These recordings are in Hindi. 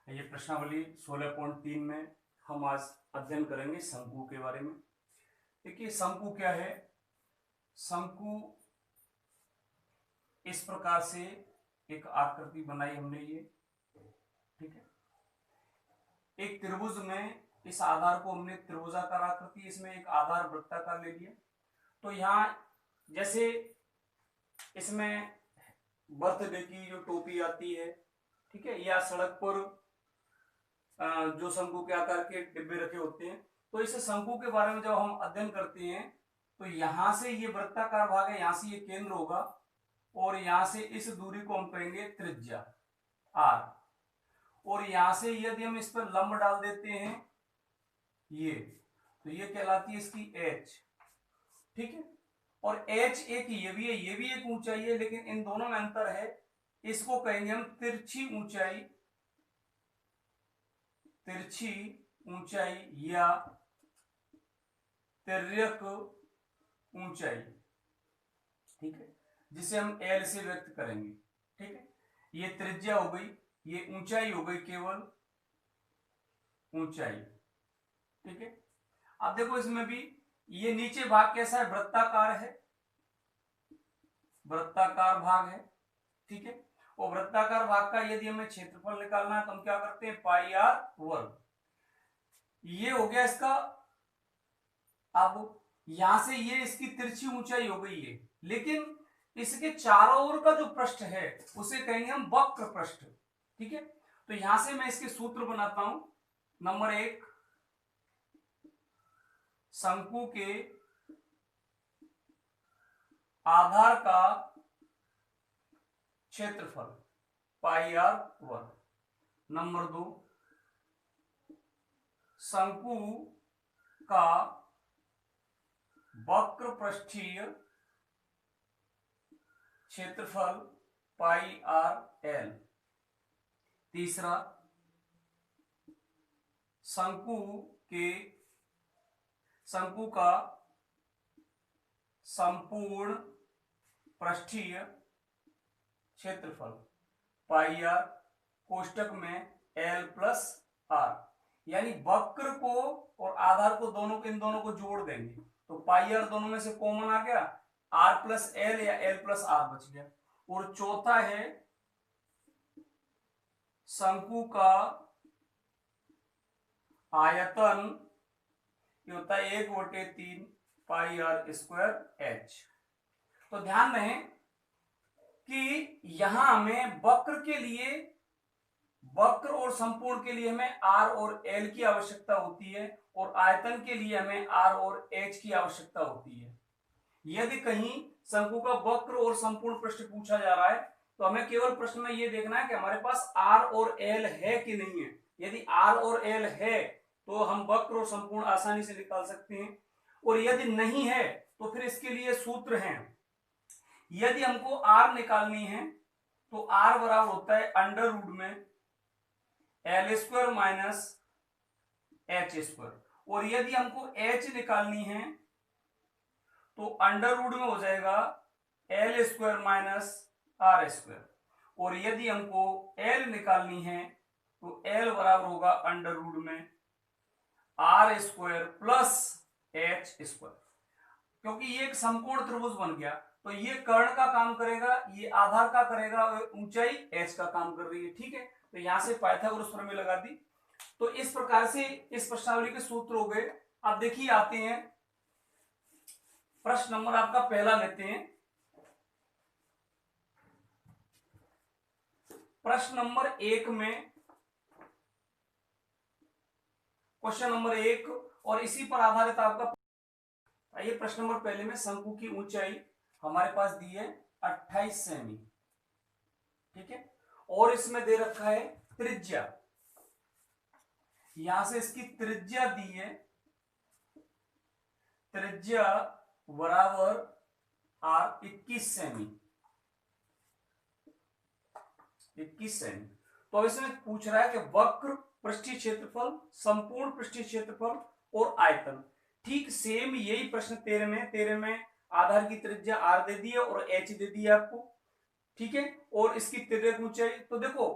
ये प्रश्नावली 16.3 में हम आज अध्ययन करेंगे शंकु के बारे में। देखिए शंकु क्या है। शंकु इस प्रकार से एक आकृति बनाई हमने, ये ठीक है। एक त्रिभुज में इस आधार को हमने त्रिभुजाकार आकृति, इसमें एक आधार वृत्ताकार ले लिया। तो यहाँ जैसे इसमें बर्थडे की जो टोपी आती है, ठीक है, या सड़क पर जो शंकु के आकार के डिब्बे रखे होते हैं, तो इस शंकु के बारे में जब हम अध्ययन करते हैं तो यहां से ये वृत्ताकार भाग है, यहां से ये केंद्र होगा और यहां से इस दूरी को हम कहेंगे त्रिज्या r, और यहां से यदि हम इस पर लंब डाल देते हैं ये, तो ये कहलाती है इसकी h, ठीक है। और h एक ये भी है, ये भी एक ऊंचाई है, लेकिन इन दोनों में अंतर है। इसको कहेंगे हम तिरछी ऊंचाई, तिरछी ऊंचाई या तिर्यक ऊंचाई, ठीक है, जिसे हम L से व्यक्त करेंगे, ठीक है। ये त्रिज्या हो गई, ये ऊंचाई हो गई, केवल ऊंचाई, ठीक है। अब देखो इसमें भी ये नीचे भाग कैसा है, वृत्ताकार है, वृत्ताकार भाग है, ठीक है। और वृत्ताकार भाग का यदि हमें क्षेत्रफल निकालना है तो हम क्या करते हैं, पाई आर वर्ग। ये हो गया इसका। अब यहां से ये इसकी तिरछी ऊंचाई हो गई है, लेकिन इसके चारों ओर का जो पृष्ठ है उसे कहेंगे हम वक्र पृष्ठ, ठीक है। तो यहां से मैं इसके सूत्र बनाता हूं। नंबर 1, शंकु के आधार का क्षेत्रफल पाई आर वर्ग। नंबर 2, शंकु का वक्र पृष्ठीय क्षेत्रफल पाई आर एल। तीसरा, शंकु का संपूर्ण पृष्ठीय क्षेत्रफल पाई आर कोष्टक में एल प्लस आर, यानी वक्र को और आधार को दोनों को, इन दोनों को जोड़ देंगे तो पाई आर दोनों में से कॉमन आ गया, आर प्लस एल या एल प्लस आर बच गया। और चौथा है शंकु का आयतन, ये होता है 1/3 पाई आर स्क्वायर एच। तो ध्यान रहे कि यहां हमें वक्र के लिए, वक्र और संपूर्ण के लिए हमें आर और एल की आवश्यकता होती है, और आयतन के लिए हमें आर और एच की आवश्यकता होती है। यदि कहीं शंकु का वक्र और संपूर्ण पृष्ठ पूछा जा रहा है तो हमें केवल प्रश्न में यह देखना है कि हमारे पास आर और एल है कि नहीं है। यदि आर और एल है तो हम वक्र और संपूर्ण आसानी से निकाल सकते हैं, और यदि नहीं है तो फिर इसके लिए सूत्र है। यदि हमको आर निकालनी है तो आर बराबर होता है अंडर रूट में L square minus H square, और यदि हमको एच निकालनी है तो अंडर रूट में हो जाएगा L square minus R square, और यदि हमको एल निकालनी है तो एल बराबर होगा अंडर रूट में R square plus H square. क्योंकि ये एक समकोण त्रिभुज बन गया तो ये कर्ण का काम करेगा, ये आधार का करेगा, और ऊंचाई एच का काम कर रही है, ठीक है। तो यहां से पाइथागोरस प्रमेय लगा दी। तो इस प्रकार से इस प्रश्नावली के सूत्र हो गए। अब देखिए आते हैं प्रश्न नंबर आपका पहला लेते हैं। प्रश्न नंबर 1 में, क्वेश्चन नंबर 1 और इसी पर आधारित आपका, आइए प्रश्न नंबर पहले में शंकु की ऊंचाई हमारे पास दी है 28 सेमी, ठीक है, और इसमें दे रखा है त्रिज्या, यहां से इसकी त्रिज्या दी है, त्रिज्या बराबर आर 21 सेमी, 21 सेमी। तो इसमें पूछ रहा है कि वक्र पृष्ठीय क्षेत्रफल, संपूर्ण पृष्ठीय क्षेत्रफल और आयतन। ठीक सेम यही प्रश्न 13 में आधार की त्रिज्या आर दे दी है और एच दे दी है आपको, ठीक है, और इसकी तिर्यक ऊंचाई। तो देखो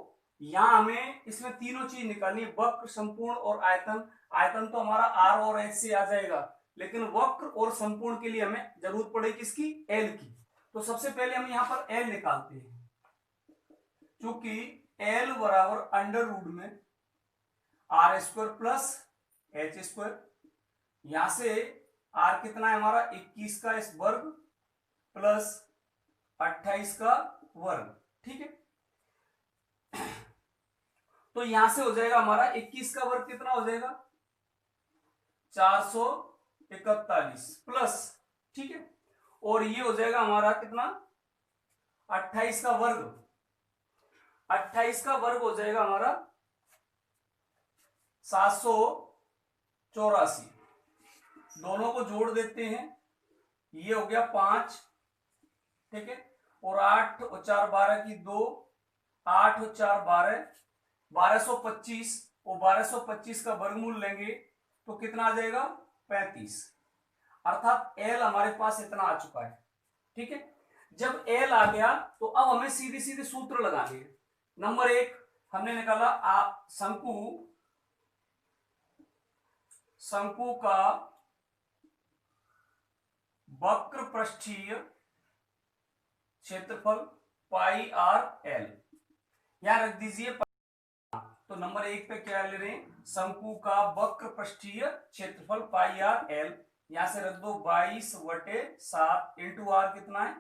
यहां हमें इसमें तीनों चीज निकालनी है, वक्र, संपूर्ण और आयतन। आयतन तो हमारा आर और एच से आ जाएगा, लेकिन वक्र और संपूर्ण के लिए हमें जरूरत पड़ेगी किसकी, एल की। तो सबसे पहले हम यहां पर एल निकालते हैं, क्योंकि एल बराबर अंडर रूट में R square plus H square. यहां से आर कितना है हमारा 21 का इस वर्ग प्लस 28 का वर्ग, ठीक है। तो यहां से हो जाएगा हमारा 21 का वर्ग कितना हो जाएगा 441 प्लस, ठीक है, और ये हो जाएगा हमारा कितना 28 का वर्ग। 28 का वर्ग हो जाएगा हमारा 784। दोनों को जोड़ देते हैं, ये हो गया 5, ठीक है, और 8 और 4 12 की 2, 8 और 4 12, 1225, और 1225 का वर्गमूल लेंगे तो कितना आ जाएगा 35। अर्थात एल हमारे पास इतना आ चुका है, ठीक है। जब एल आ गया तो अब हमें सीधे सीधे सूत्र लगाने हैं। नंबर 1 हमने निकाला शंकु का वक्र पृष्ठीय क्षेत्रफल पाई आर एल, यहां रख दीजिए। तो नंबर 1 पे क्या ले रहे हैं, शंकु का वक्र पृष्ठीय क्षेत्रफल पाई आर एल। यहां से रख दो 22/7 इंटू आर कितना है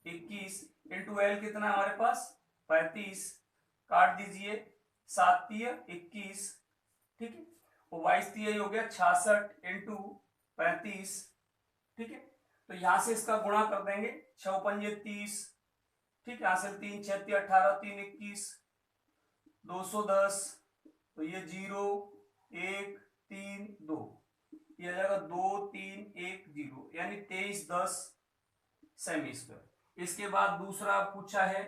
21 इंटू एल कितना है हमारे पास 35, काट दीजिए 7 × 21, ठीक है, और 22 हो गया 66 इंटू 35, ठीक है। तो यहां से इसका गुणा कर देंगे 6 × 5 = 30, ठीक है, यहां से 3 × 6 = 18, 3 × 21 210, तो ये 0 1 3 2, ये आ जाएगा 2 3 1 0, यानी 2310 सेमी स्क्वायर। इसके बाद दूसरा पूछा है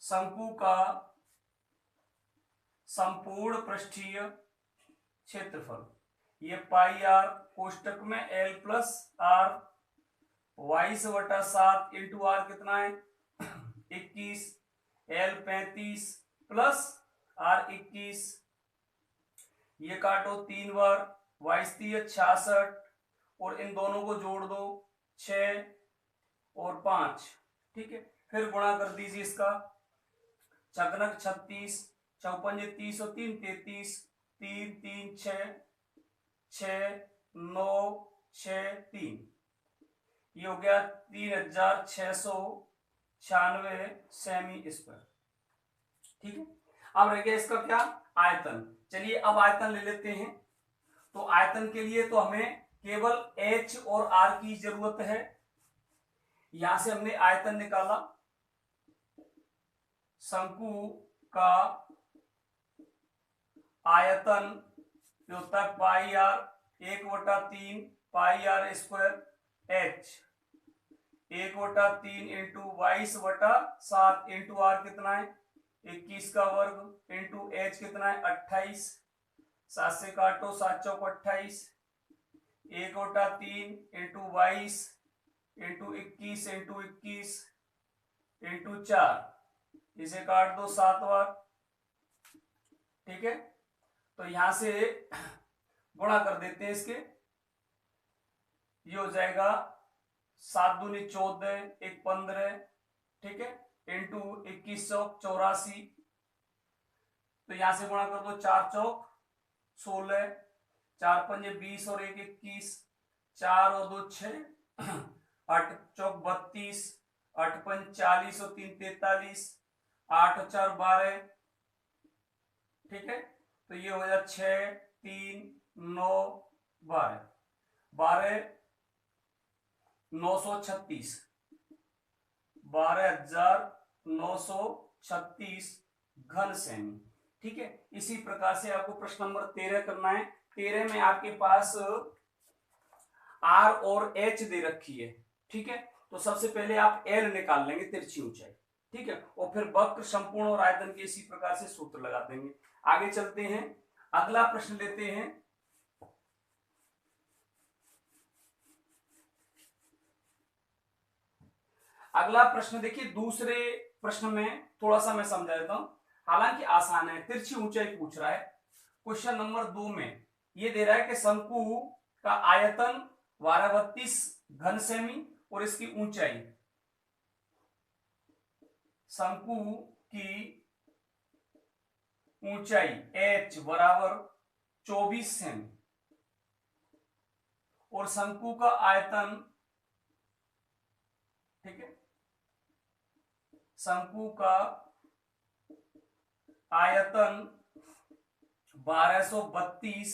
शंकु का संपूर्ण पृष्ठीय क्षेत्रफल, ये पाई आर कोष्टक में L plus R 22/7 into are कितना है 21, एल 35 प्लस आर 21, ये काटो 3 बार 22 × 66, और इन दोनों को जोड़ दो 6 और 5, ठीक है, फिर गुणा कर दीजिए इसका 6 × 36, 6 × 5 = 30 और 3 33, 3 3 6 6 9 6 3, ये हो गया 3696 सेमी स्क्वायर, ठीक है। अब रह गया इसका क्या आयतन। चलिए अब आयतन ले लेते हैं। तो आयतन के लिए तो हमें केवल H और R की जरूरत है। यहां से हमने आयतन निकाला, शंकु का आयतन जो होता है pi r 1/3 pi r square H 1/3 into 22/7 into are कितना है 21 का वर्ग इंटू एच कितना है 28, 7 से काटो 7 × 4 = 28, 1/3 इंटू 22 इंटू 21 इंटू 21 इंटू 4, इसे काट दो 7 बार, ठीक है। तो यहां से गुणा कर देते हैं इसके, ये हो जाएगा 7 दूनी 14 1 15, ठीक है, इंटू 21 चौक 84, तो यहां से गुणा कर दो 4 चौक 16, 4 पंजे 20 और 1 21, 4 और 2 6, 8 चौक 32, 8 पंज 40 और 3 43, 8 और 4 12, ठीक है। तो ये हो जाएगा 6 3 9 12 12 936 12,936 घन सेमी, ठीक है। इसी प्रकार से आपको प्रश्न नंबर 13 करना है। 13 में आपके पास आर और एच दे रखी है, ठीक है। तो सबसे पहले आप एल निकाल लेंगे तिरछी ऊंचाई, ठीक है, और फिर वक्र संपूर्ण और आयतन के इसी प्रकार से सूत्र लगा देंगे। आगे चलते हैं, अगला प्रश्न लेते हैं। अगला प्रश्न देखिए, दूसरे प्रश्न में थोड़ा सा मैं समझा देता हूं, हालांकि आसान है। तिरछी ऊंचाई पूछ रहा है। क्वेश्चन नंबर 2 में ये दे रहा है कि शंकु का आयतन 1232 घन सेमी और इसकी ऊंचाई, शंकु की ऊंचाई h बराबर 24 सेमी और शंकु का आयतन, ठीक है, शंकु का आयतन 1232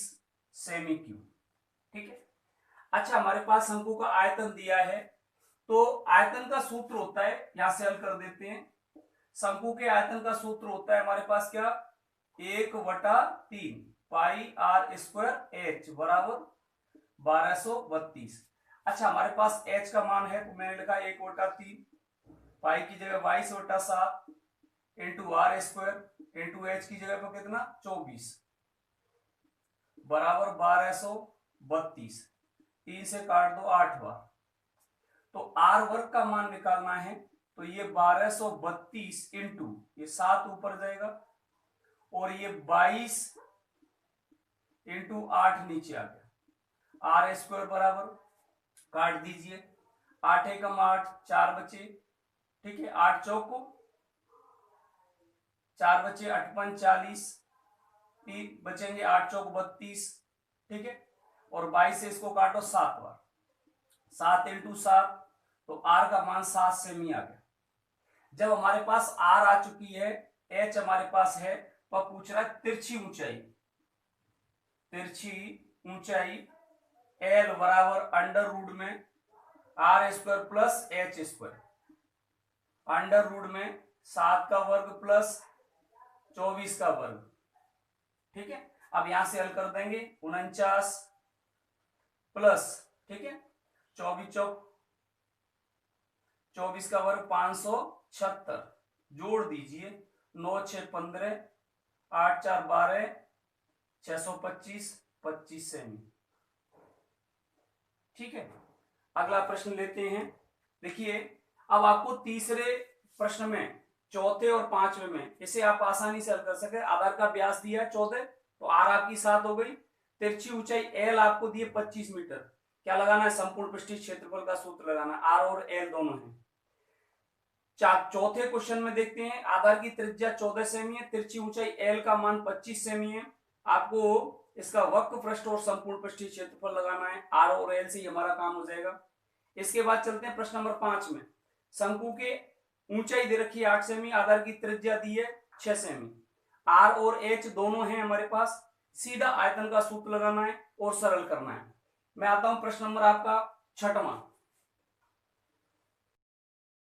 सेमी क्यूब, ठीक है। अच्छा, हमारे पास शंकु का आयतन दिया है, तो आयतन का सूत्र होता है, यहां से हल कर देते हैं। शंकु के आयतन का सूत्र होता है हमारे पास क्या, 1/3 पाई आर स्क्वायर एच बराबर 1232। अच्छा, हमारे पास h का मान है, तो मैंने लिखा 1/3 पाई की जगह 22/7 into R square into H की जगह पर कितना 24 बराबर 1232। 3 से काट दो 8 बार, तो आर वर्ग का मान निकालना है, तो ये 1232 इंटू ये 7 ऊपर जाएगा और ये 22 इंटू 8 नीचे आ गया। आर स्क्वायर बराबर, काट दीजिए, 8 एकम 8, 4 बचे, ठीक है, 8 चौको 4 बचे, 8 पंच 40, 3 बचेंगे, 8 चौक 32, ठीक है, और 22 से इसको काटो 7 बार, 7 इंटू 7, तो आर का मान 7 सेमी आ गया। जब हमारे पास आर आ चुकी है, एच हमारे पास है, तो अब पूछ रहा है तिरछी ऊंचाई। तिरछी ऊंचाई एल बराबर अंडर रूट में R square plus H square, under root में 7 का वर्ग प्लस 24 का वर्ग, ठीक है। अब यहां से हल कर देंगे, 49 प्लस, ठीक है, 24 चौक 24 का वर्ग 576, जोड़ दीजिए, 9 6 15, 8 4 12, 625, 25 सेमी, ठीक है। अगला प्रश्न लेते हैं। देखिए, अब आपको तीसरे प्रश्न में, चौथे और पांचवे में, इसे आप आसानी से हल कर सके। आधार का व्यास दिया है 14, तो आर आपकी 7 हो गई। तिरछी ऊंचाई एल आपको दी है 25 मीटर। क्या लगाना है, संपूर्ण पृष्ठीय क्षेत्रफल का सूत्र लगाना। आर और एल दोनों है। चौथे क्वेश्चन में देखते हैं, आधार की त्रिज्या 14 सेमी है, तिरछी ऊंचाई एल का मान 25 सेमी है। आपको इसका वक्र पृष्ठ और संपूर्ण पृष्ठीय क्षेत्रफल लगाना है। आर और एल से हमारा काम हो जाएगा। इसके बाद चलते हैं प्रश्न नंबर 5 में। शंकु के ऊंचाई दे रखी है 8 सेमी, आधार की त्रिज्या दी है 6 सेमी, आर और एच दोनों हैं हमारे पास। सीधा आयतन का सूत्र लगाना है और सरल करना है। मैं आता हूं प्रश्न नंबर आपका 6वां।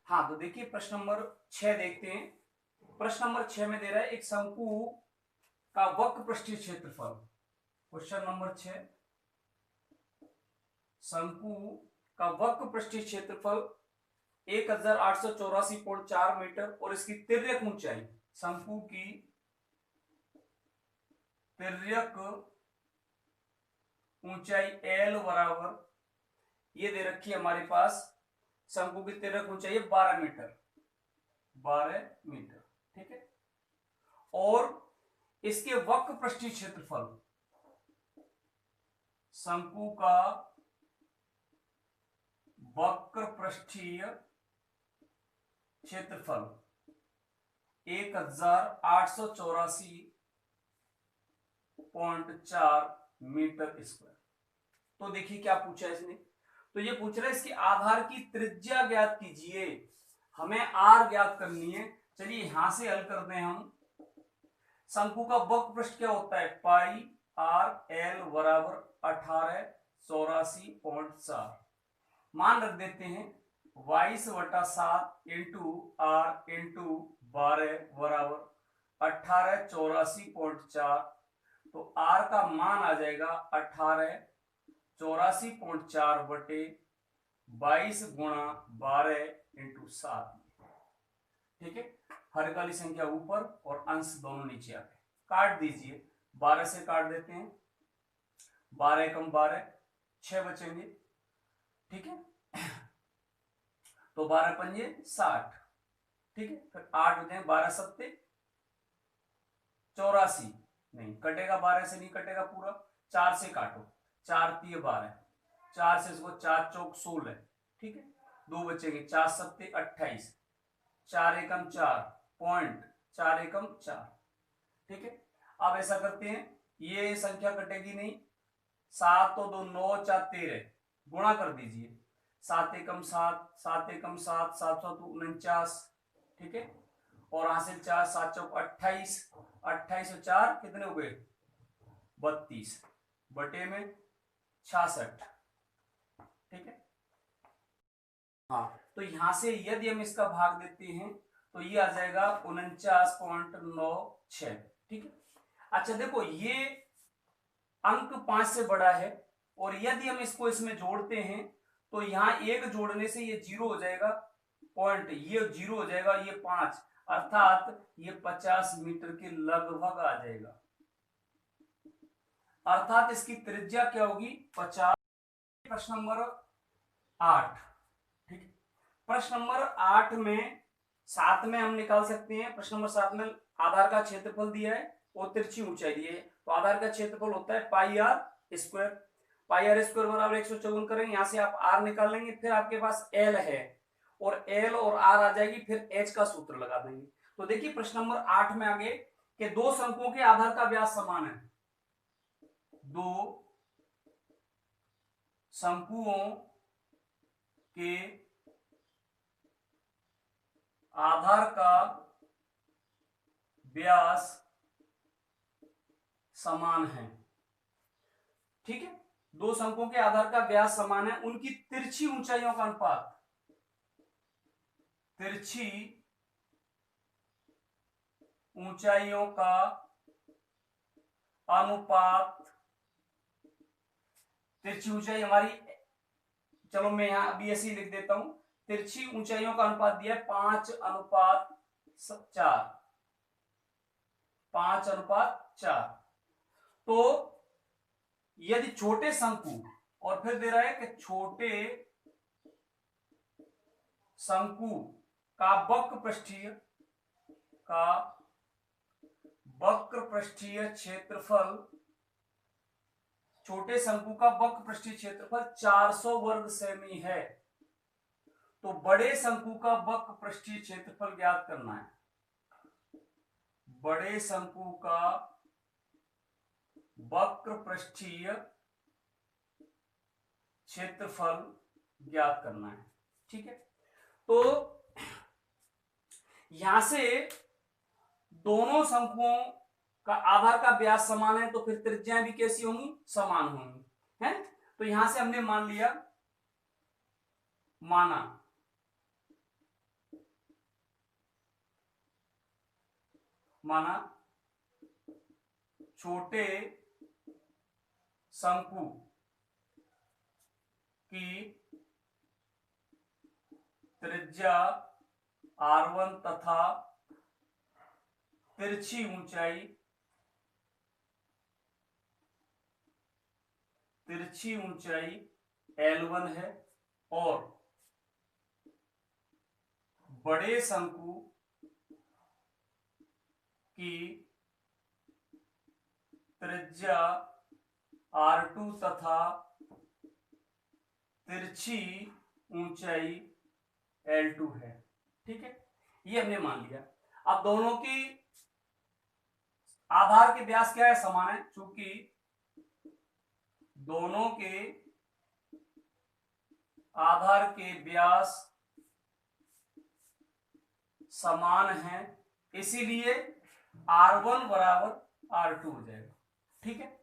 हाँ, तो देखिए प्रश्न नंबर 6 देखते हैं। प्रश्न नंबर 6 में दे रहा है एक शंकु का वक्र पृष्ठीय क्षेत्रफल। क्वेश्चन नंबर 6, शंकु का वक्र पृष्ठीय क्षेत्रफल 1884.4 मीटर और इसकी तिर्यक ऊंचाई, शंकु की तिर्यक ऊंचाई एल बराबर, ये दे रखी है हमारे पास, शंकु की तिर्यक ऊंचाई है 12 मीटर, 12 मीटर, ठीक है। और इसके वक्र पृष्ठीय क्षेत्रफल, शंकु का वक्र पृष्ठीय क्षेत्रफल 1884.4 मीटर स्क्वायर। तो देखिए क्या पूछा है इसने, तो ये पूछ रहा है इसके आधार की त्रिज्या ज्ञात कीजिए। हमें आर ज्ञात करनी है। चलिए यहां से हल कर दें हम। शंकु का वक्र पृष्ठ क्या होता है, पाई आर एल बराबर 1884.4। मान रख देते हैं 22/7 इंटू आर इंटू 12 बराबर 1884.4। तो आर का मान आ जाएगा 1884.4 बटे 22 गुणा 12 इंटू 7, ठीक है। हर वाली संख्या ऊपर और अंश दोनों नीचे आ गए। काट दीजिए, 12 से काट देते हैं, 12 कम 12, 6 बचेंगे, ठीक है। तो 12 पंजे 60, ठीक है, फिर 8 हो जाए 12 सत्ते 84, नहीं कटेगा, 12 से नहीं कटेगा पूरा, 4 से काटो, 4 3 12, 4 से इसको 4 चौक 16, ठीक है, 2 बचेंगे, 4 सत्ते 28, 4 एकम 4 पॉइंट, 4 एकम 4, ठीक है। अब ऐसा करते हैं, ये संख्या कटेगी नहीं, 7 तो 2 9 4 13, गुणा कर दीजिए, 7 एकम 7, 7 एकम 7, 7 49, ठीक है, और यहां से 4 7 चौक 28, 28 और 4 कितने हो गए 32 बटे में 66, ठीक है। हाँ, तो यहां से यदि हम इसका भाग देते हैं तो ये आ जाएगा 49.96, ठीक है। अच्छा देखो, ये अंक 5 से बड़ा है, और यदि हम इसको इसमें जोड़ते हैं तो यहां एक जोड़ने से ये 0 हो जाएगा, पॉइंट ये 0 हो जाएगा, ये 5, अर्थात ये 50 मीटर के लगभग आ जाएगा, अर्थात इसकी त्रिज्या क्या होगी 50। प्रश्न नंबर 8, ठीक है। प्रश्न नंबर 8 में 7 में हम निकाल सकते हैं, प्रश्न नंबर 7 में आधार का क्षेत्रफल दिया है और तिरछी ऊंचाई दी है, तो आधार का क्षेत्रफल होता है pi r square, pi r square बराबर 154 करेंगे, यहां से आप आर निकाल लेंगे, फिर आपके पास एल है और एल और आर आ जाएगी, फिर एच का सूत्र लगा देंगे। तो देखिए प्रश्न नंबर 8 में आगे कि दो शंकुओं के आधार का व्यास समान है, दो शंकुओं के आधार का व्यास समान है, ठीक है। दो शंकुओं के आधार का व्यास समान है, उनकी तिरछी ऊंचाइयों का अनुपात, तिरछी ऊंचाइयों का अनुपात, तिरछी ऊंचाई हमारी, चलो मैं यहां अभी ऐसे ही लिख देता हूं, तिरछी ऊंचाइयों का अनुपात दिया है 5:4, 5:4। तो यदि छोटे शंकु, और फिर दे रहा है कि छोटे शंकु का वक्र पृष्ठीय क्षेत्रफल, छोटे शंकु का वक्र पृष्ठीय क्षेत्रफल 400 वर्ग सेमी है, तो बड़े शंकु का वक्र पृष्ठीय क्षेत्रफल ज्ञात करना है, बड़े शंकु का वक्र पृष्ठीय क्षेत्रफल ज्ञात करना है, ठीक है। तो यहां से दोनों शंकुओं का आधार का व्यास समान है, तो फिर त्रिज्याएं भी कैसी होंगी समान होंगी, है। तो यहां से हमने माना छोटे शंकु की त्रिज्या R1 तथा तिरछी ऊंचाई L1 है, और बड़े शंकु की त्रिज्या R2 तथा तिरछी ऊंचाई L2 है, ठीक है। ये हमने मान लिया। अब दोनों की आधार के व्यास क्या है समान है, चूंकि दोनों के आधार के व्यास समान है, इसीलिए R1 बराबर R2 हो जाएगा, ठीक है।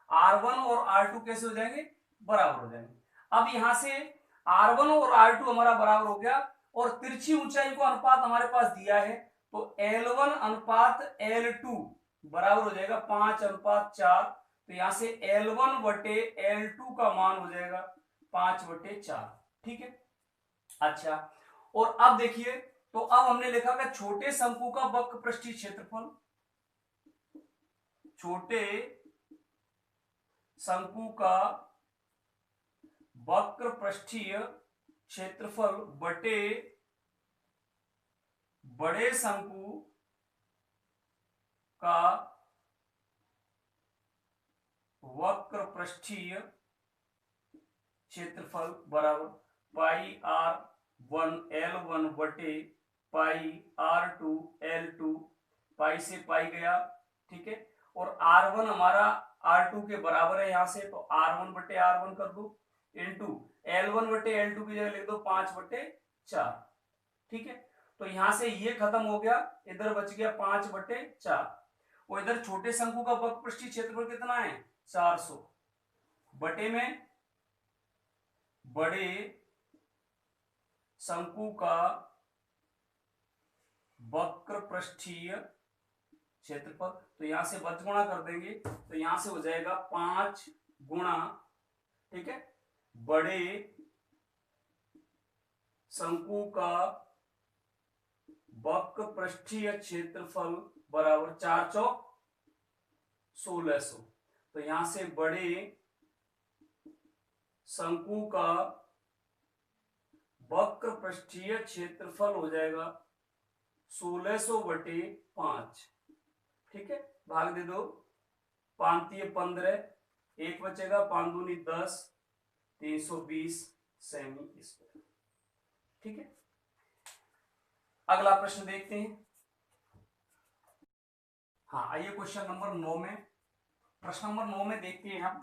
R1 और R2 कैसे हो जाएंगे बराबर हो जाएंगे। अब यहां से R1 और R2 हमारा बराबर हो गया, और तिरछी ऊंचाई को अनुपात हमारे पास दिया है, तो L1 अनुपात L2 बराबर हो जाएगा 5:4, तो यहां से L1 बटे L2 का मान हो जाएगा 5/4, ठीक है। अच्छा, और अब देखिए, तो अब हमने लिखा कि छोटे शंकु का वक्र पृष्ठीय क्षेत्रफल, छोटे शंकु का वक्र पृष्ठीय क्षेत्रफल बटे बड़े शंकु का वक्र पृष्ठीय क्षेत्रफल बराबर पाई R1 L1 बटे पाई R2 L2, पाई से पाई गया, ठीक है। और R1 हमारा R2 के बराबर है यहां से, तो R1 बटे R1 कर दो, इंटू L1 बटे L2 की जगह लिख दो 5/4, ठीक है। तो यहां से ये खत्म हो गया, इधर बच गया 5/4, और इधर छोटे शंकु का वक्र पृष्ठीय क्षेत्रफल कितना है 400, बटे में बड़े शंकु का वक्र पृष्ठीय क्षेत्रफल, तो यहां से बच गुणा कर देंगे, तो यहां से हो जाएगा 5 गुणा, ठीक है, बड़े शंकु का वक्र पृष्ठीय क्षेत्रफल बराबर 4 चौक 1600। तो यहां से बड़े शंकु का वक्र पृष्ठीय क्षेत्रफल हो जाएगा 1600/5, ठीक है। भाग दे दो, 5×3 = 15, 1 बचेगा, 5×2 = 10, 320 सेमी स्क्वायर, ठीक है। अगला प्रश्न देखते हैं। हाँ, आइए क्वेश्चन नंबर 9 में, प्रश्न नंबर 9 में देखते हैं हम,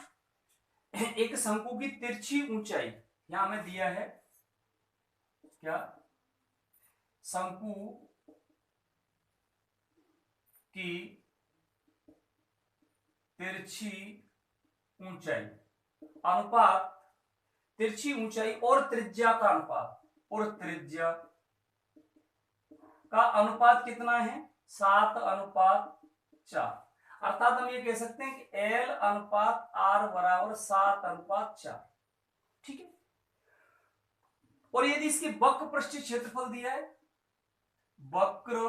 एक शंकु की तिरछी ऊंचाई, यहां हमें दिया है क्या, शंकु की तिरछी ऊंचाई अनुपात, तिरछी ऊंचाई और त्रिज्या का अनुपात, और त्रिज्या का अनुपात कितना है 7:4, अर्थात हम ये कह सकते हैं कि L/R बराबर 7:4, ठीक है। और यदि इसकी वक्र पृष्ठीय क्षेत्रफल दिया है, वक्र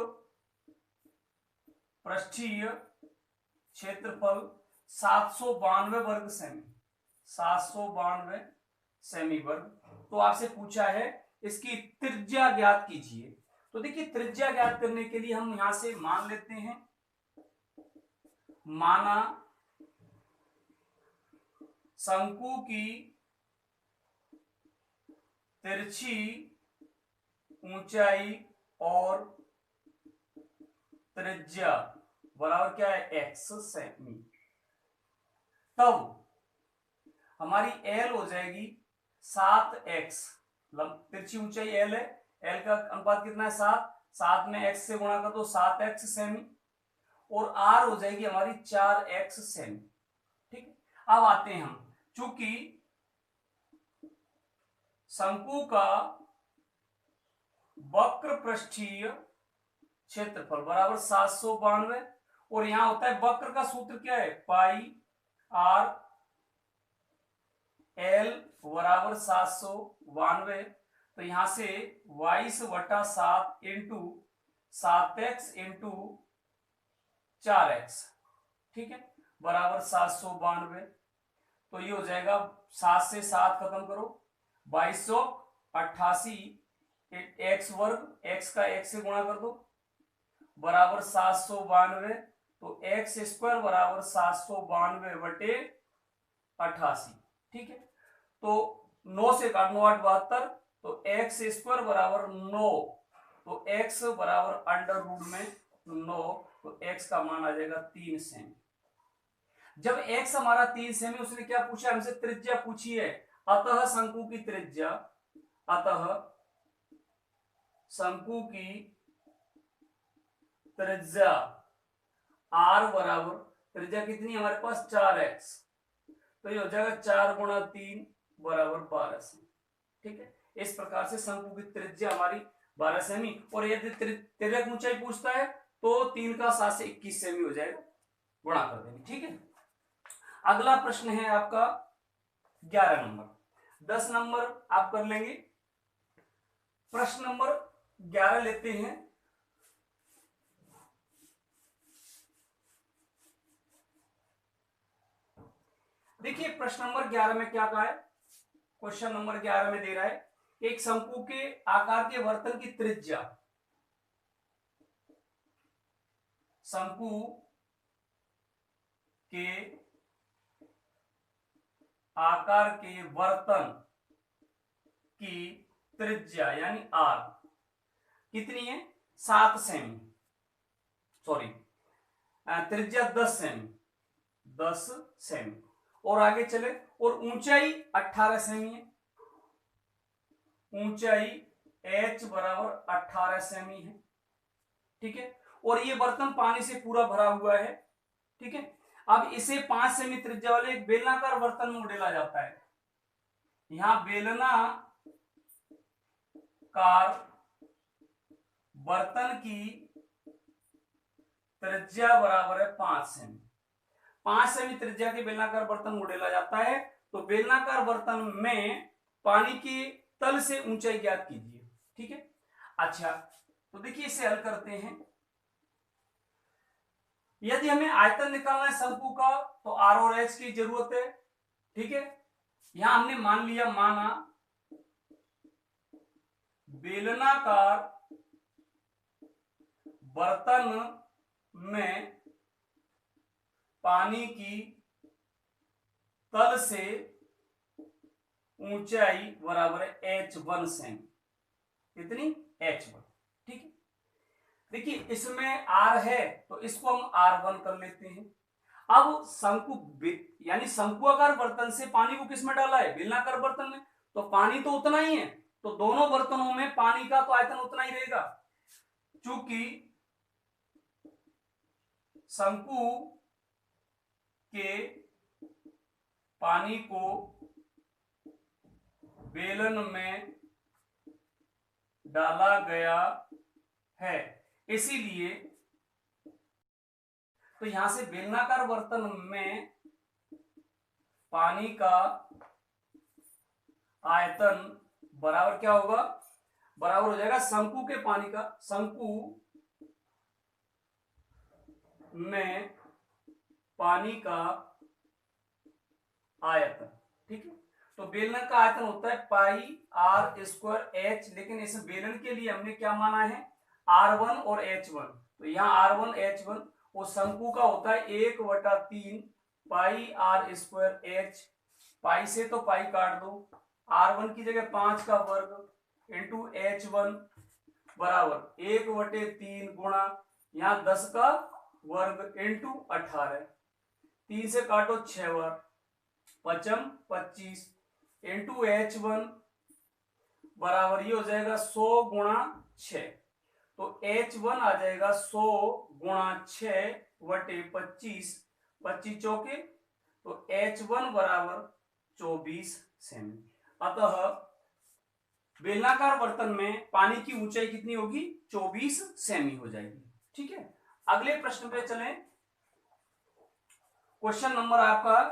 पृष्ठीय क्षेत्रफल 792 वर्ग सेमी, 792 सेमी वर्ग, तो आपसे पूछा है इसकी त्रिज्या ज्ञात कीजिए। तो देखिए, त्रिज्या ज्ञात करने के लिए हम यहां से मान लेते हैं, माना शंकु की तिरछी ऊंचाई और त्रिज्या बराबर क्या है x सेमी, तब हमारी L हो जाएगी 7x, तिरछी ऊंचाई L है, L का अनुपात कितना है 7, 7 में x से गुणा कर दो 7x सेमी, और R हो जाएगी हमारी 4x सेमी, ठीक है। अब आते हैं हम, चूंकि शंकु का वक्र पृष्ठीय क्षेत्रफल बराबर 792, और यहां होता है वक्र का सूत्र क्या है पाई R L बराबर 792, तो यहां से 22/7 इंटू 7x इंटू 4x, ठीक है, बराबर 792। तो ये हो जाएगा 7 से 7 खत्म करो, 2288 x वर्ग, x का x से गुणा कर दो, बराबर 792, तो x स्क्वायर बराबर 792/88, ठीक है। तो 9 से काट, 9 8 72, तो x स्क्वायर बराबर 9, तो x बराबर अंडर रूट में 9, तो x का मान आ जाएगा 3 सेमी। जब x हमारा 3 सेमी, उसने क्या पूछा हमसे, त्रिज्या पूछी है, अतः शंकु की त्रिज्या, अतः शंकु की त्रिज्या r बराबर, त्रिज्या कितनी हमारे पास 4x, तो ये हो जाएगा 4×3 बराबर 12 सेमी, ठीक है। इस प्रकार से शंकु की त्रिज्या हमारी 12 सेमी, और यदि तिर्यक ऊंचाई पूछता है तो 3 का 7 से 21 सेमी हो जाएगा, गुणा कर देंगे, ठीक है। अगला प्रश्न है आपका 11 नंबर, 10 नंबर आप कर लेंगे। प्रश्न नंबर 11 लेते हैं, देखिए प्रश्न नंबर 11 में क्या कहा है, क्वेश्चन नंबर 11 में दे रहा है एक शंकु के आकार के वर्तन की त्रिज्या शंकु के आकार के वर्तन की त्रिज्या यानी आर कितनी है? 7 सेमी, सॉरी त्रिज्या 10 सेमी, 10 सेमी। और आगे चले, और ऊंचाई 18 सेमी है, ऊंचाई h बराबर 18 सेमी है, ठीक है। और ये बर्तन पानी से पूरा भरा हुआ है, ठीक है। अब इसे 5 सेमी त्रिज्या वाले एक बेलनाकार बर्तन में उड़ेला जाता है। यहां बेलनाकार बर्तन की त्रिज्या बराबर है 5 सेमी। 5 सेमी त्रिज्या के बेलनाकार बर्तन में उड़ेला जाता है। तो बेलनाकार बर्तन में पानी के तल से ऊंचाई ज्ञात कीजिए, ठीक है। अच्छा, तो देखिए इसे हल करते हैं। यदि हमें आयतन निकालना है शंकु का, तो आर और एच की जरूरत है, ठीक है। यहां हमने मान लिया, माना बेलनाकार बर्तन में पानी की तल से ऊंचाई बराबर है h1 सेमी। कितनी? h1, ठीक है। देखिए इसमें r है तो इसको हम r1 कर लेते हैं। अब शंकु यानी शंकुआकार बर्तन से पानी को किसमें डाला है? बेलनाकार बर्तन में। तो पानी तो उतना ही है, तो दोनों बर्तनों में पानी का तो आयतन उतना ही रहेगा। चूंकि शंकु के पानी को बेलन में डाला गया है, इसीलिए तो यहां से बेलनाकार बर्तन में पानी का आयतन बराबर क्या होगा? बराबर हो जाएगा शंकु के पानी का, शंकु में पानी का आयतन, ठीक है। तो बेलन का आयतन होता है पाई आर स्क्वायर एच, लेकिन इस बेलन के लिए हमने क्या माना है? R1 और H1। तो यहाँ R1 H1, वो शंकु का होता है 1/3 पाई आर स्क्वायर एच। पाई से तो पाई काट दो, R1 की जगह 5 का वर्ग इंटू H1 बराबर 1/3 गुणा यहाँ 10 का वर्ग इंटू 18। 3 से काटो 6 बार, 5 25 इंटू H1 बराबर ये हो जाएगा 100 गुणा 6। तो H1 आ जाएगा 100 गुणा 6/25, 25 चौके, तो H1 बराबर 24 सेमी। अतः बेलनाकार बर्तन में पानी की ऊंचाई कितनी होगी? 24 सेमी हो जाएगी, ठीक है। अगले प्रश्न पे चलें। क्वेश्चन नंबर आपका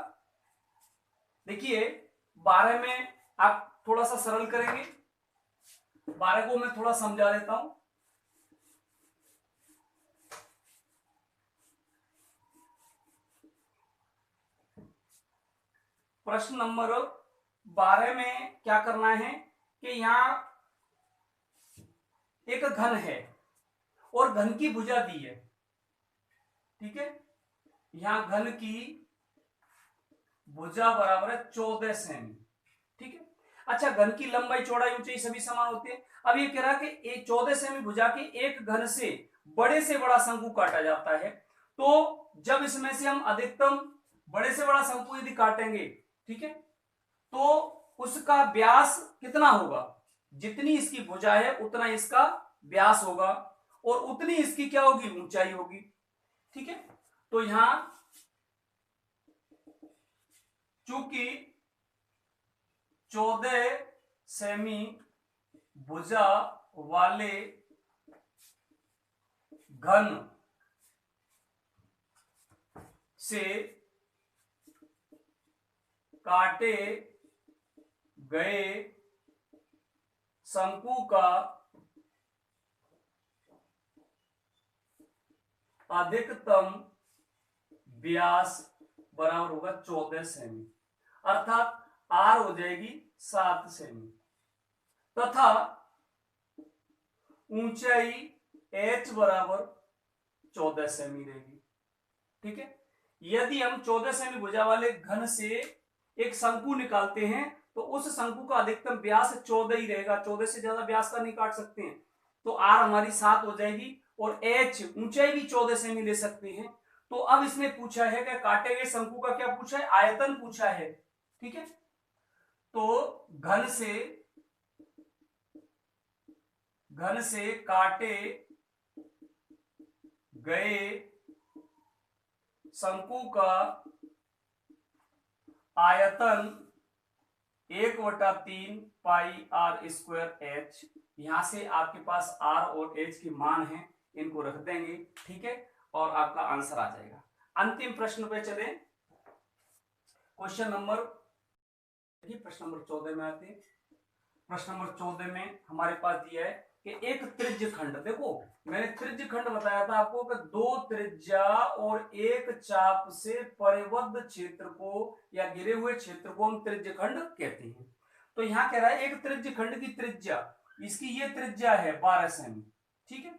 देखिए 12 में आप थोड़ा सा सरल करेंगे, 12 को मैं थोड़ा समझा देता हूं। प्रश्न नंबर 12 में क्या करना है कि यहां एक घन है और घन की भुजा दी है, ठीक है। यहां घन की भुजा बराबर है 14 सेमी, ठीक है। अच्छा, घन की लंबाई चौड़ाई ऊंचाई सभी समान होते हैं। अब ये कह रहा है कि 14 सेमी भुजा के एक घन से बड़े से बड़ा शंकु काटा जाता है। तो जब इसमें से हम अधिकतम बड़े से बड़ा शंकु यदि काटेंगे, ठीक है, तो उसका व्यास कितना होगा? जितनी इसकी भुजा है उतना इसका व्यास होगा, और उतनी इसकी क्या होगी? ऊंचाई होगी, ठीक है। तो यहां चूंकि 14 सेमी भुजा वाले घन से काटे गए शंकु का अधिकतम व्यास बराबर होगा 14 सेमी, अर्थात R हो जाएगी 7 सेमी, तथा ऊंचाई H बराबर 14 सेमी रहेगी। ठीक है, यदि हम 14 सेमी भुजा वाले घन से एक शंकु निकालते हैं तो उस शंकु का अधिकतम व्यास 14 ही रहेगा, 14 से ज्यादा व्यास का नहीं काट सकते हैं। तो आर हमारी 7 हो जाएगी और एच ऊंचाई भी 14 सेमी ले सकते हैं। तो अब इसने पूछा है कि काटे गए शंकु का क्या पूछा है, आयतन पूछा है। ठीक है, तो घन से काटे गए शंकु का आयतन 1/3 पाई आर स्क्वायर एच। यहां से आपके पास आर और एच के मान हैं, इनको रख देंगे। ठीक है, और आपका आंसर आ जाएगा। अंतिम प्रश्न पे चले, प्रश्न नंबर 14 में आते हैं। प्रश्न नंबर 14 में हमारे पास दिया है कि एक त्रिज्य खंड, देखो मैंने त्रिज्य खंड बताया था आपको कि 2 त्रिज्या और एक चाप से परिबद्ध क्षेत्र को या घिरे हुए क्षेत्र को हम त्रिज्य खंड कहते हैं। तो यहां कह रहा है एक त्रिज्य खंड की त्रिज्या, इसकी ये त्रिज्या है 12 सेमी। ठीक है,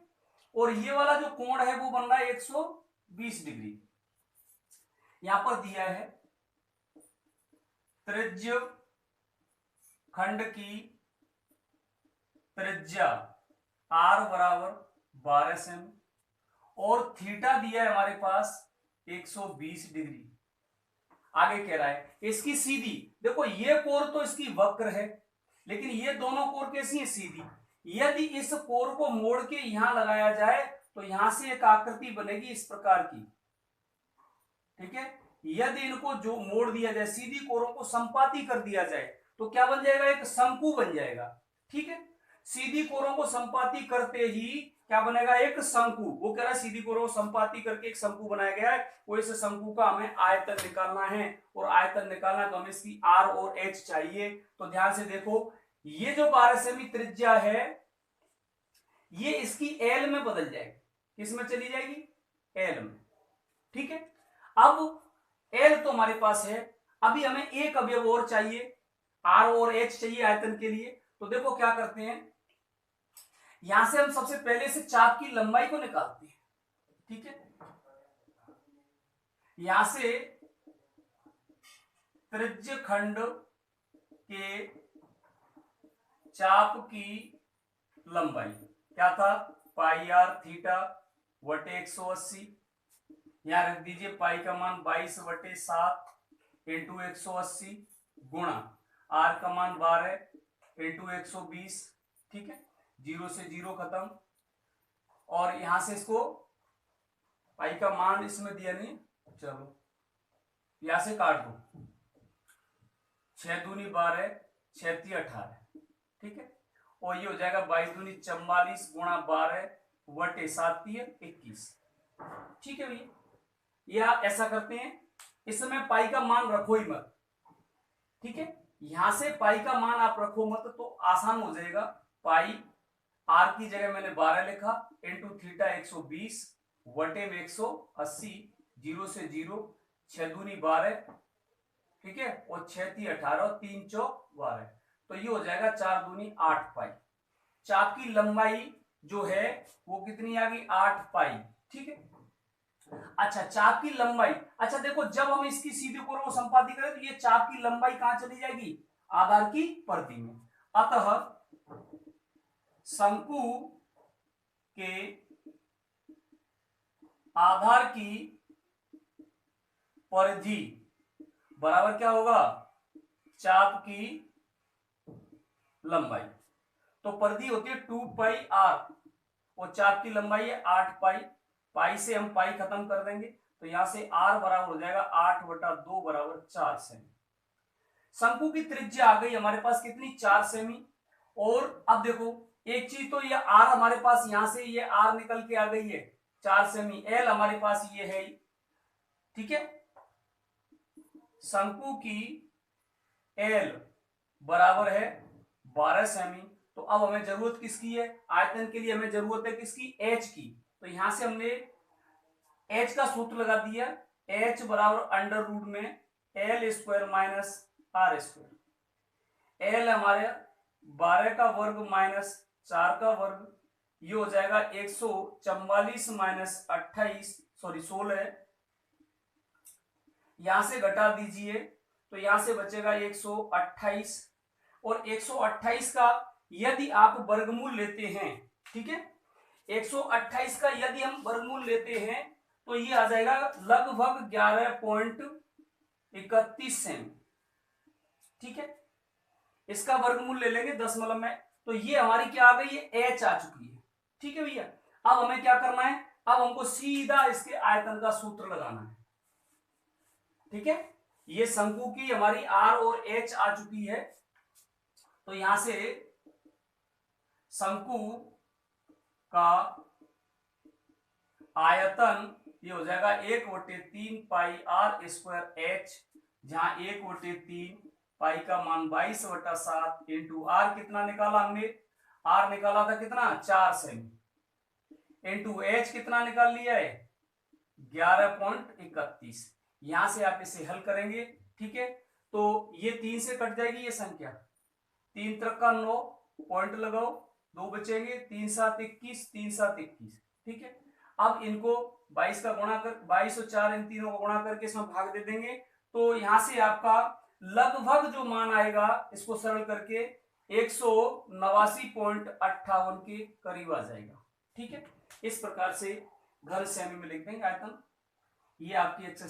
और ये वाला जो कोण है वो बन रहा है 120 डिग्री। यहां पर दिया है त्रिज्य खंड की त्रिज्या r बराबर 12 सेमी और थीटा दिया है हमारे पास 120 डिग्री। आगे कह रहा है इसकी सीधी, देखो ये कोण तो इसकी वक्र है, लेकिन ये दोनों कोण कैसी है, सीधी। यदि इस कोण को मोड़ के यहां लगाया जाए तो यहां से एक आकृति बनेगी इस प्रकार की। ठीक है, यदि इनको जो मोड़ दिया जाए, सीधी कोणों को संपाती कर दिया जाए तो क्या बन जाएगा, एक शंकु बन जाएगा। ठीक है, सीधी कोणों को संपाती करते ही क्या बनेगा, एक शंकु। वो कह रहा है सीधी कोणों को संपाती करके एक शंकु बनाया गया है, वो इस शंकु का हमें आयतन निकालना है, और आयतन निकालना है तो हमें इसकी आर और एच चाहिए। तो ध्यान से देखो, ये जो 12 सेमी त्रिज्या है ये इसकी एल में बदल जाएगी। किस में चली जाएगी, एल में। ठीक है, अब एल तो हमारे पास है, अभी हमें एक अवयव और चाहिए, आर और एच चाहिए आयतन के लिए। तो देखो क्या करते हैं, यहां से हम सबसे पहले से चाप की लंबाई को निकालते हैं। ठीक है, यहां से त्रिज्य खंड के चाप की लंबाई क्या था, पाई आर थीटा बटे 180। यहां रख दीजिए पाई का मान 22/7 इंटू 180 गुणा आर का मान 12 इंटू 120। ठीक है, 0 से 0 खत्म, और यहां से इसको पाई का मान इसमें दिया नहीं, चलो यहां से काट दो, 6 दूनी 12 6 × 18। ठीक है, और ये हो जाएगा 22 दूनी 44 गुणा 12 बटे 7 × 21। ठीक है भैया, या ऐसा करते हैं, इसमें पाई का मान रखो ही मत। ठीक है, यहां से पाई का मान आप रखो मत तो आसान हो जाएगा। पाई आर की जगह मैंने 12 लिखा इंटू थीटा 120 बटे में 180, 0 से 0, 6 दूनी 12। ठीक है, और 6 × 18 और 3 × 4 12, तो ये हो जाएगा 4 दूनी 8 पाई। चाप की लंबाई जो है वो कितनी आ गई, 8 पाई। ठीक है, अच्छा चाप की लंबाई, अच्छा देखो जब हम इसकी सीधी कोण को संपाती करें तो ये चाप की लंबाई कहां चली जाएगी, आधार की परिधि में। अतः शंकु के आधार की परिधि बराबर क्या होगा, चाप की लंबाई। तो परिधि होती है 2 पाई आर और चाप की लंबाई है 8 पाई। पाई से हम पाई खत्म कर देंगे तो यहां से आर बराबर हो जाएगा 8/2 बराबर 4 सेमी। शंकु की त्रिज्या आ गई हमारे पास कितनी, 4 सेमी। और अब देखो एक चीज, तो ये आर हमारे पास यहां से ये आर निकल के आ गई है 4 सेमी, एल हमारे पास ये है। ठीक है, शंकु की एल बराबर है 12 सेमी। तो अब हमें जरूरत किसकी है, आयतन के लिए हमें जरूरत है किसकी, एच की। तो यहां से हमने एच का सूत्र लगा दिया, एच बराबर अंडर रूट में L square minus R square. L हमारे 12 का वर्ग माइनस 4 का वर्ग ये हो जाएगा 144 माइनस 28, सॉरी 16, यहां से घटा दीजिए तो यहां से बचेगा 128, और 128 का यदि आप वर्गमूल लेते हैं, ठीक है, 128 का यदि हम वर्गमूल लेते हैं तो ये आ जाएगा लगभग 11.31 सेमी, ठीक है। इसका वर्गमूल ले लेंगे दशमलव में, तो ये हमारी क्या आ गई है, एच आ चुकी है, ठीक है भैया। अब हमें क्या करना है, अब हमको सीधा इसके आयतन का सूत्र लगाना है, ठीक है। ये शंकु की हमारी आर और एच आ चुकी है, तो यहां से शंकु का आयतन ये हो जाएगा 1/3 पाई आर स्क्वायर एच, जहां 1/3 पाई का मान 22/7 इंटू आर कितना निकाला हमने, आर निकाला था कितना 4 सेमी, इंटू एच कितना निकाल लिया है 11.31। यहां से आप इसे हल करेंगे, ठीक है, तो ये 3 से कट जाएगी ये संख्या, 3 त्रिक का 9, पॉइंट लगाओ, 2 बचेंगे, 3 7 21, 3 7 21, ठीक है। अब इनको 22 का गुणा कर, 22 और 4 इन तीनों को गुणा करके इसमें भाग दे देंगे, तो यहां से आपका लगभग जो मान आएगा इसको सरल करके 189.58 के करीब आ जाएगा, ठीक है। इस प्रकार से घर सेमी में लिख देंगे आयतन। ये आपकी एक्सरसाइज